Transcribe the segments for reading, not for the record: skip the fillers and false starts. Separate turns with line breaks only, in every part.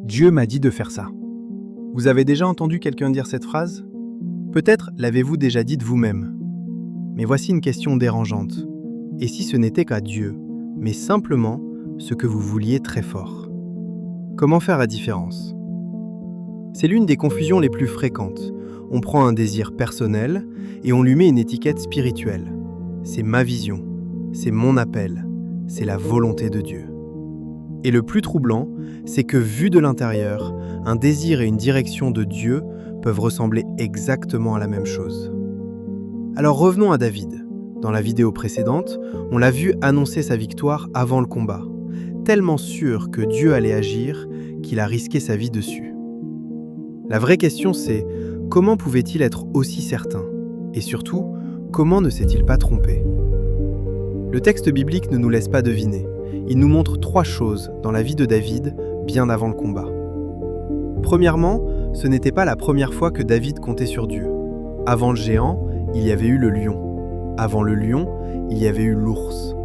Dieu m'a dit de faire ça. Vous avez déjà entendu quelqu'un dire cette phrase? Peut-être l'avez-vous déjà dite vous-même. Mais voici une question dérangeante. Et si ce n'était qu'à Dieu, mais simplement ce que vous vouliez très fort? Comment faire la différence? C'est l'une des confusions les plus fréquentes. On prend un désir personnel et on lui met une étiquette spirituelle. C'est ma vision, c'est mon appel, c'est la volonté de Dieu. Et le plus troublant, c'est que vu de l'intérieur, un désir et une direction de Dieu peuvent ressembler exactement à la même chose. Alors revenons à David. Dans la vidéo précédente, on l'a vu annoncer sa victoire avant le combat, tellement sûr que Dieu allait agir qu'il a risqué sa vie dessus. La vraie question c'est, comment pouvait-il être aussi certain? Et surtout, comment ne s'est-il pas trompé? Le texte biblique ne nous laisse pas deviner. Il nous montre 3 choses dans la vie de David bien avant le combat. Premièrement, ce n'était pas la première fois que David comptait sur Dieu. Avant le géant, il y avait eu le lion. Avant le lion, il y avait eu l'ours.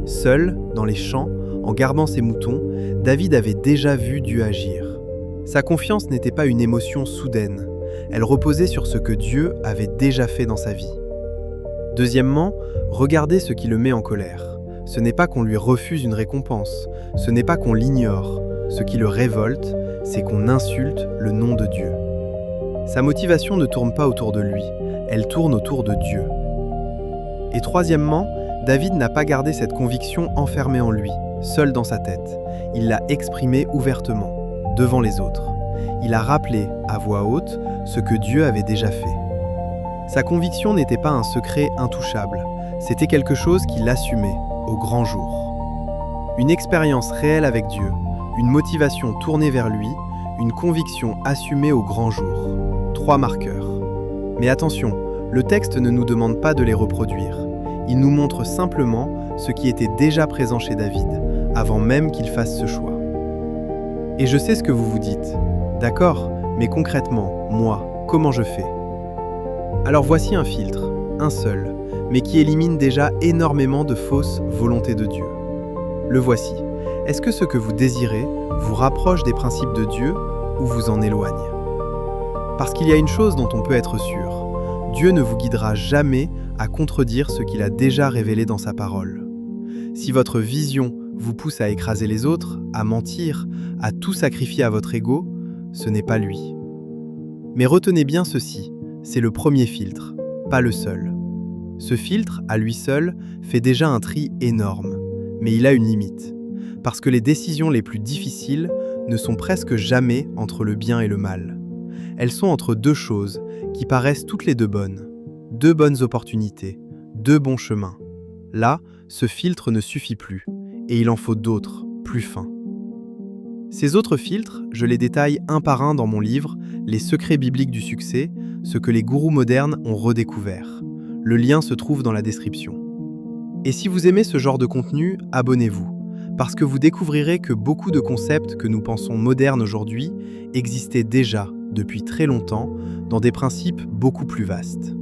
Seul, dans les champs, en gardant ses moutons, David avait déjà vu Dieu agir. Sa confiance n'était pas une émotion soudaine. Elle reposait sur ce que Dieu avait déjà fait dans sa vie. Deuxièmement, regardez ce qui le met en colère. Ce n'est pas qu'on lui refuse une récompense, ce n'est pas qu'on l'ignore. Ce qui le révolte, c'est qu'on insulte le nom de Dieu. Sa motivation ne tourne pas autour de lui, elle tourne autour de Dieu. Et troisièmement, David n'a pas gardé cette conviction enfermée en lui, seul dans sa tête. Il l'a exprimée ouvertement, devant les autres. Il a rappelé, à voix haute, ce que Dieu avait déjà fait. Sa conviction n'était pas un secret intouchable, c'était quelque chose qu'il assumait, au grand jour. Une expérience réelle avec Dieu, une motivation tournée vers lui, une conviction assumée au grand jour. 3 marqueurs. Mais attention, le texte ne nous demande pas de les reproduire. Il nous montre simplement ce qui était déjà présent chez David, avant même qu'il fasse ce choix. Et je sais ce que vous vous dites. D'accord, mais concrètement, moi, comment je fais? Alors voici un filtre, un seul, mais qui élimine déjà énormément de fausses volontés de Dieu. Le voici. Est-ce que ce que vous désirez vous rapproche des principes de Dieu ou vous en éloigne? Parce qu'il y a une chose dont on peut être sûr, Dieu ne vous guidera jamais à contredire ce qu'il a déjà révélé dans sa parole. Si votre vision vous pousse à écraser les autres, à mentir, à tout sacrifier à votre ego, ce n'est pas lui. Mais retenez bien ceci, c'est le premier filtre, pas le seul. Ce filtre, à lui seul, fait déjà un tri énorme, mais il a une limite. Parce que les décisions les plus difficiles ne sont presque jamais entre le bien et le mal. Elles sont entre 2 choses qui paraissent toutes les 2 bonnes. 2 bonnes opportunités, 2 bons chemins. Là, ce filtre ne suffit plus, et il en faut d'autres, plus fins. Ces autres filtres, je les détaille un par un dans mon livre « Les secrets bibliques du succès », ce que les gourous modernes ont redécouvert. Le lien se trouve dans la description. Et si vous aimez ce genre de contenu, abonnez-vous, parce que vous découvrirez que beaucoup de concepts que nous pensons modernes aujourd'hui existaient déjà, depuis très longtemps, dans des principes beaucoup plus vastes.